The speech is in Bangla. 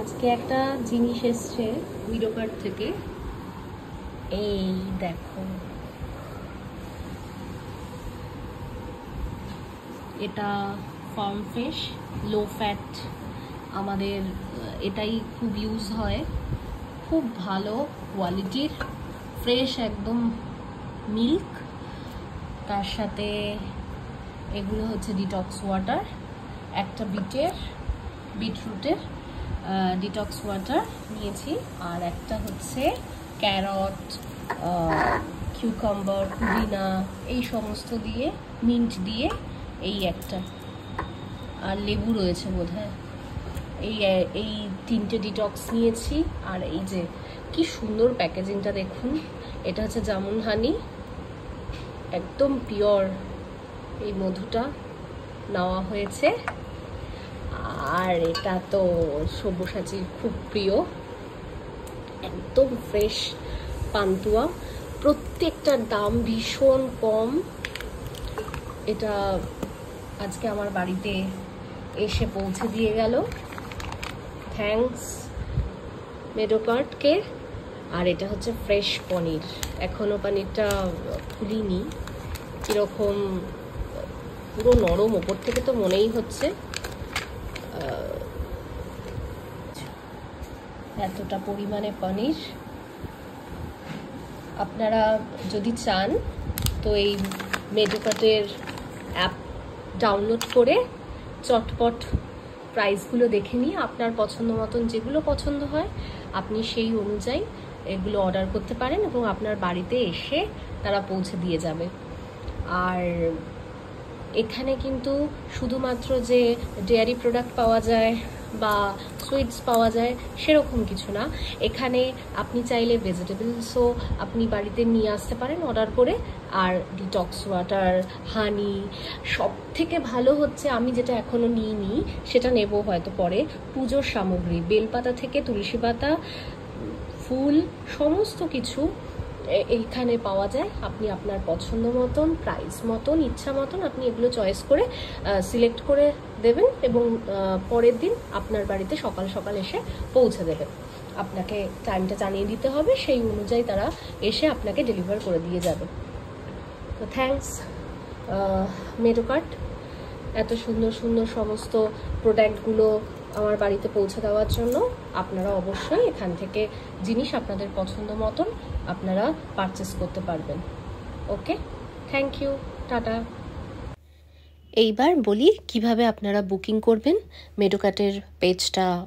আজকে একটা জিনিস এসছে উইডোকার্ট থেকে, এই দেখো, এটা ফার্ম ফ্রেশ লো ফ্যাট, আমাদের এটাই খুব ইউজ হয়, খুব ভালো কোয়ালিটির ফ্রেশ একদম মিল্ক। তার সাথে এগুলো হচ্ছে ডিটক্স ওয়াটার, একটা বিটরুটের ডিটক্স ওয়াটার নিয়েছি, আর একটা হচ্ছে ক্যারট, কিউকাম্বার, পুদিনা এই সমস্ত দিয়ে, মিন্ট দিয়ে এই একটা, আর লেবু রয়েছে বোধহয়। এই তিনটে ডিটক্স নিয়েছি। আর এই যে কি সুন্দর প্যাকেজিংটা দেখুন, এটা হচ্ছে জামুন হানি, একদম পিওর এই মধুটা নেওয়া হয়েছে। আর এটা তো সব্যসাচীর খুব প্রিয়, একদম ফ্রেশ পান্তুয়া, প্রত্যেকটার দাম ভীষণ কম। এটা আজকে আমার বাড়িতে এসে পৌঁছে দিয়ে গেল, থ্যাঙ্কস মেডোকার্টকে। আর এটা হচ্ছে ফ্রেশ পনির, এখনো পনিরটা খুলিনি, কিরকম পুরো নরম, ওপর থেকে তো মনেই হচ্ছে। এতটা পরিমাণে পনির, আপনারা যদি চান তো এই মেডোকার্টের অ্যাপ ডাউনলোড করে চটপট প্রাইসগুলো দেখে নিয়ে আপনার পছন্দ মতন যেগুলো পছন্দ হয় আপনি সেই অনুযায়ী এগুলো অর্ডার করতে পারেন, এবং আপনার বাড়িতে এসে তারা পৌঁছে দিয়ে যাবে। আর এখানে কিন্তু শুধুমাত্র যে ডেয়ারি প্রোডাক্ট পাওয়া যায় বা সুইটস পাওয়া যায় সেরকম কিছু না, এখানে আপনি চাইলে ভেজিটেবলসও আপনি বাড়িতে নিয়ে আসতে পারেন অর্ডার করে। আর ডিটক্স ওয়াটার, হানি, সব থেকে ভালো হচ্ছে, আমি যেটা এখনো নিইনি সেটা নেব হয়তো পরে, পুজোর সামগ্রী, বেলপাতা থেকে তুলসী পাতা, ফুল, সমস্ত কিছু এইখানে পাওয়া যায়। আপনি আপনার পছন্দ মতন, প্রাইস মতন, ইচ্ছা মতন আপনি এগুলো চয়েস করে সিলেক্ট করে দেবেন, এবং পরের দিন আপনার বাড়িতে সকাল সকাল এসে পৌঁছে দেবেন। আপনাকে টাইমটা জানিয়ে দিতে হবে, সেই অনুযায়ী তারা এসে আপনাকে ডেলিভার করে দিয়ে যাবে। তো থ্যাঙ্কস মেডোকার্ট, এত সুন্দর সুন্দর সমস্ত প্রোডাক্টগুলো আমার বাড়িতে পৌঁছে দেওয়ার জন্য। আপনারা অবশ্যই এখান থেকে জিনিস আপনাদের পছন্দ মতন আপনারা পারচেস করতে পারবেন। ওকে, থ্যাংক ইউ, টাটা। এইবার বলি কিভাবে আপনারা বুকিং করবেন। মেডোকার্টের পেজটা